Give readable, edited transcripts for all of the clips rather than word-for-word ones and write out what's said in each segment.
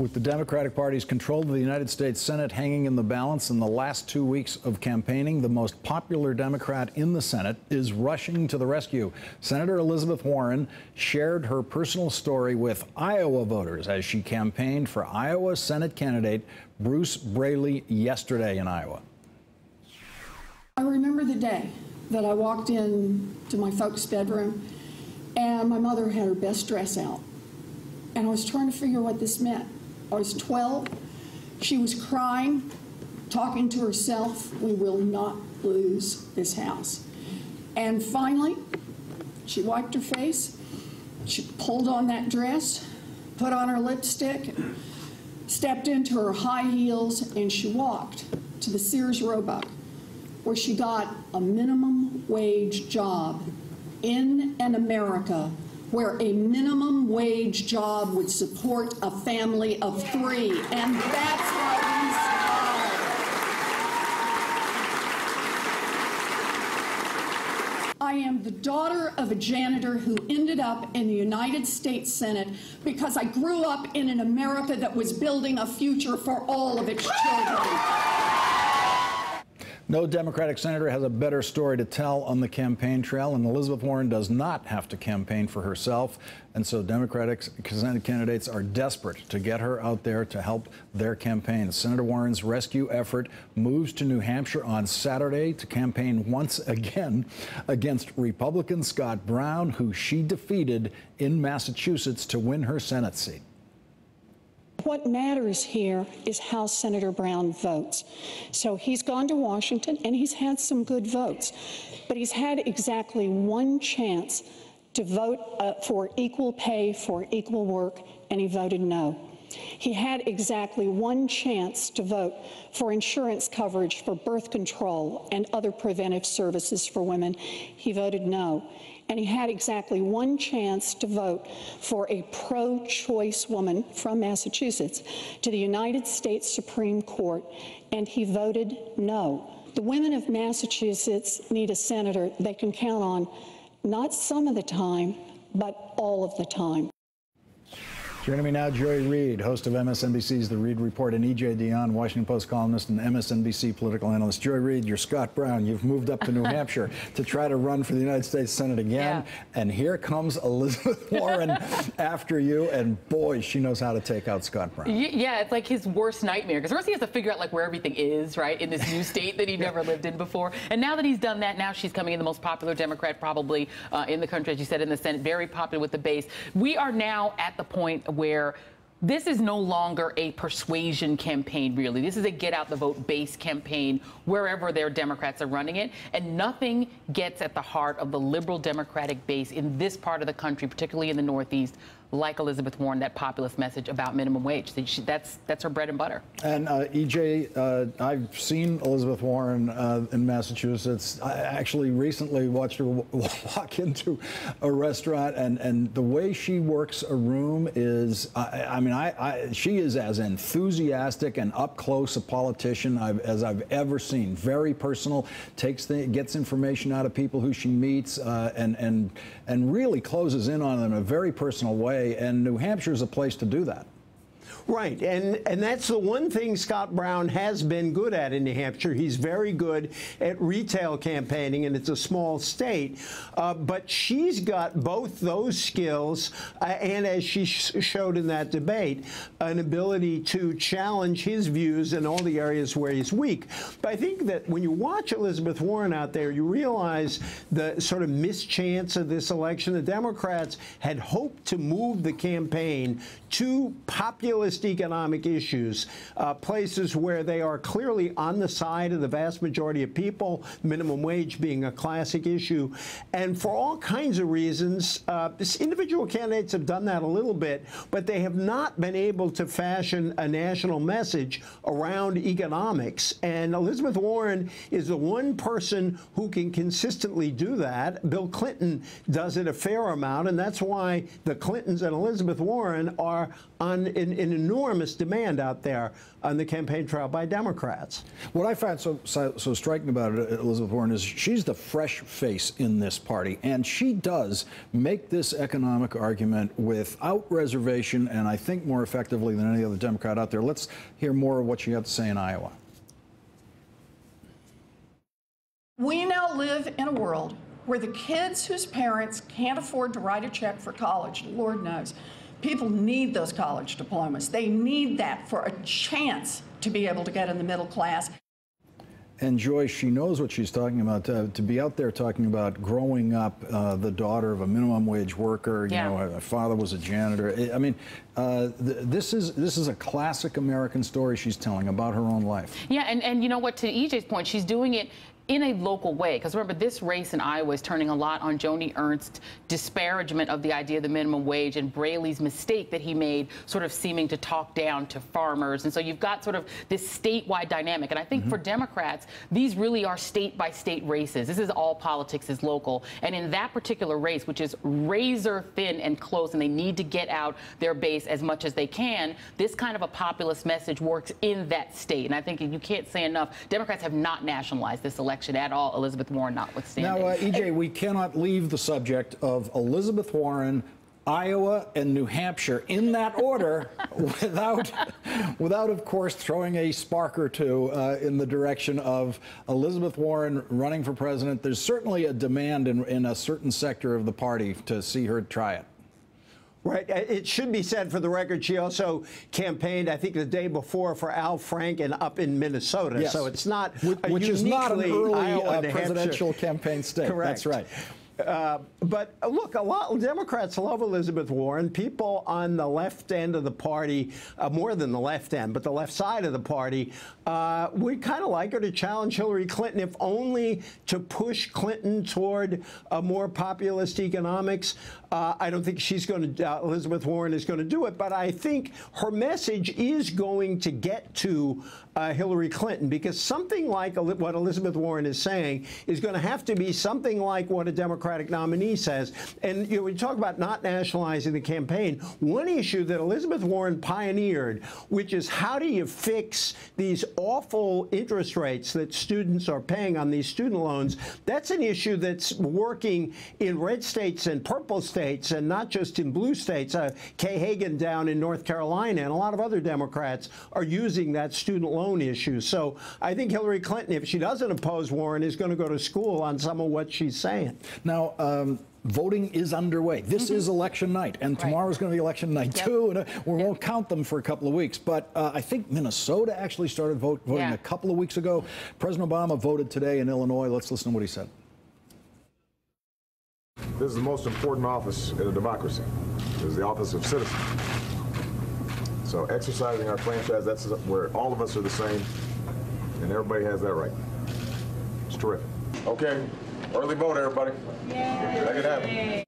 With the Democratic Party's control of the United States Senate hanging in the balance in the last 2 weeks of campaigning, the most popular Democrat in the Senate is rushing to the rescue. Senator Elizabeth Warren shared her personal story with Iowa voters as she campaigned for Iowa Senate candidate Bruce Braley yesterday in Iowa. I remember the day that I walked in to my folks' bedroom and my mother had her best dress out. And I was trying to figure what this meant. I was 12. She was crying, talking to herself. We will not lose this house. And finally, she wiped her face. She pulled on that dress, put on her lipstick, stepped into her high heels, and she walked to the Sears Roebuck, where she got a minimum wage job in an America where a minimum wage job would support a family of 3. And that's why we survived. I am the daughter of a janitor who ended up in the United States Senate because I grew up in an America that was building a future for all of its children. No Democratic senator has a better story to tell on the campaign trail, and Elizabeth Warren does not have to campaign for herself. And so Democratic Senate candidates are desperate to get her out there to help their campaign. Senator Warren's rescue effort moves to New Hampshire on Saturday to campaign once again against Republican Scott Brown, who she defeated in Massachusetts to win her Senate seat. What matters here is how Senator Brown votes. So he's gone to Washington and he's had some good votes, but he's had exactly one chance to vote for equal pay for equal work, and he voted no. He had exactly one chance to vote for insurance coverage for birth control and other preventive services for women. He voted no. And he had exactly one chance to vote for a pro-choice woman from Massachusetts to the United States Supreme Court, and he voted no. The women of Massachusetts need a senator they can count on, not some of the time, but all of the time. Joining me now, Joy Reid, host of MSNBC's The Reid Report, and E.J. Dionne, Washington Post columnist and MSNBC political analyst. Joy Reid, you're Scott Brown. You've moved up to New Hampshire to try to run for the United States Senate again. Yeah. And here comes Elizabeth Warren after you, and boy, she knows how to take out Scott Brown. Yeah, it's like his worst nightmare, because first he has to figure out like where everything is, right, in this new state that he never lived in before. And now that he's done that, now she's coming in the most popular Democrat probably in the country, as you said, in the Senate, very popular with the base. We are now at the point where this is no longer a persuasion campaign, really. This is a get-out-the-vote base campaign wherever their Democrats are running it. And nothing gets at the heart of the liberal Democratic base in this part of the country, particularly in the Northeast, like Elizabeth Warren, that populist message about minimum wage. That's her bread and butter. And EJ, I've seen Elizabeth Warren in Massachusetts. I actually recently watched her walk into a restaurant, and the way she works a room is, she is as enthusiastic and up close a politician as I've ever seen. Very personal, gets information out of people who she meets, and really closes in on them in a very personal way. And New Hampshire is a place to do that. Right, and that's the one thing Scott Brown has been good at in New Hampshire. He's very good at retail campaigning, and it's a small state. But she's got both those skills, and as she showed in that debate, an ability to challenge his views in all the areas where he's weak. But I think that when you watch Elizabeth Warren out there, you realize the sort of mischance of this election. The Democrats had hoped to move the campaign to populist economic issues, places where they are clearly on the side of the vast majority of people, minimum wage being a classic issue. And for all kinds of reasons, individual candidates have done that a little bit, but they have not been able to fashion a national message around economics. And Elizabeth Warren is the one person who can consistently do that. Bill Clinton does it a fair amount, and that's why the Clintons and Elizabeth Warren are in an enormous demand out there on the campaign trail by Democrats. What I find so striking about it, Elizabeth Warren, is she's the fresh face in this party, and she does make this economic argument without reservation, and I think more effectively than any other Democrat out there. Let's hear more of what she had to say in Iowa. We now live in a world where the kids whose parents can't afford to write a check for college, Lord knows, people need those college diplomas. They need that for a chance to be able to get in the middle class. And Joy, she knows what she's talking about. To be out there talking about growing up the daughter of a minimum wage worker, you know, her father was a janitor. I mean, this is a classic American story she's telling about her own life. Yeah, and you know what, to EJ's point, she's doing it in a local way. Because remember, this race in Iowa is turning a lot on Joni Ernst's disparagement of the idea of the minimum wage and Braley's mistake that he made, sort of seeming to talk down to farmers. And so you've got sort of this statewide dynamic. And I think for Democrats, these really are state-by-state races. This is all politics is local. And in that particular race, which is razor thin and close, and they need to get out their base as much as they can, this kind of a populist message works in that state. And I think you can't say enough, Democrats have not nationalized this election at all, Elizabeth Warren notwithstanding. Now, EJ, we cannot leave the subject of Elizabeth Warren, Iowa, and New Hampshire in that order without, of course, throwing a spark or two in the direction of Elizabeth Warren running for president. There's certainly a demand in a certain sector of the party to see her try it. Right. It should be said for the record, she also campaigned, I think, the day before for Al Franken up in Minnesota. Yes. So it's not which is not an early presidential campaign state. Correct. That's right. But look, a lot of Democrats love Elizabeth Warren. People on the left end of the party, more than the left end, but the left side of the party, would kind of like her to challenge Hillary Clinton, if only to push Clinton toward a more populist economics. I don't think she's going to, Elizabeth Warren is going to do it, but I think her message is going to get to Hillary Clinton, because something like what Elizabeth Warren is saying is going to have to be something like what a Democratic nominee says. And you know, we talk about not nationalizing the campaign. One issue that Elizabeth Warren pioneered, which is how do you fix these awful interest rates that students are paying on these student loans, that's an issue that's working in red states and purple states and not just in blue states. Kay Hagan down in North Carolina and a lot of other Democrats are using that student loan issue. So I think Hillary Clinton, if she doesn't oppose Warren, is going to go to school on some of what she's saying. Now, voting is underway. This is election night, and tomorrow's going to be election night too, and we won't count them for a couple of weeks. But I think Minnesota actually started voting a couple of weeks ago. President Obama voted today in Illinois. Let's listen to what he said. This is the most important office in a democracy. It is the office of citizen. So exercising our franchise, that's where all of us are the same, and everybody has that right. It's terrific. Okay, early vote, everybody. Yay. Make it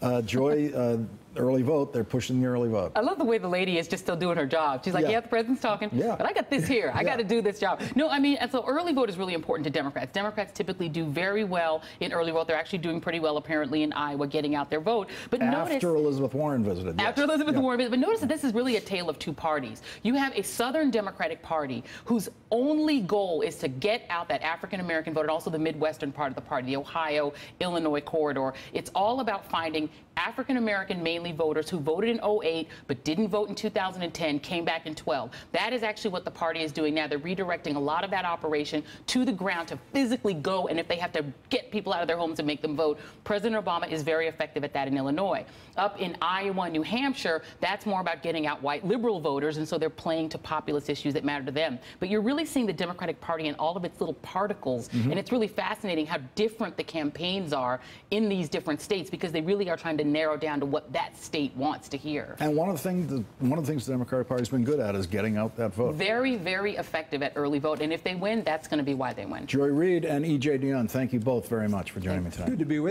happen. Joy, early vote. They're pushing the early vote. I love the way the lady is just still doing her job. She's like, yeah, the president's talking, but I got this here. I got to do this job. No, I mean, and so early vote is really important to Democrats. Democrats typically do very well in early vote. They're actually doing pretty well, apparently, in Iowa, getting out their vote. But after Elizabeth Warren visited. After Elizabeth Warren visited. But notice that this is really a tale of two parties. You have a Southern Democratic Party whose only goal is to get out that African-American vote and also the Midwestern part of the party, the Ohio, Illinois corridor. It's all about finding African-American mainly voters who voted in 08 but didn't vote in 2010, came back in 12. That is actually what the party is doing now. They're redirecting a lot of that operation to the ground to physically go, and if they have to get people out of their homes and make them vote, President Obama is very effective at that in Illinois. Up in Iowa and New Hampshire, that's more about getting out white liberal voters, and so they're playing to populist issues that matter to them. But you're really seeing the Democratic Party and all of its little particles, and it's really fascinating how different the campaigns are in these different states, because they really are trying to narrow down to what that state wants to hear. And one of the things the Democratic Party's been good at is getting out that vote. Very, very effective at early vote, and if they win, that's going to be why they win. Joy Reid and E.J. Dionne, thank you both very much for joining me tonight. Good to be with you.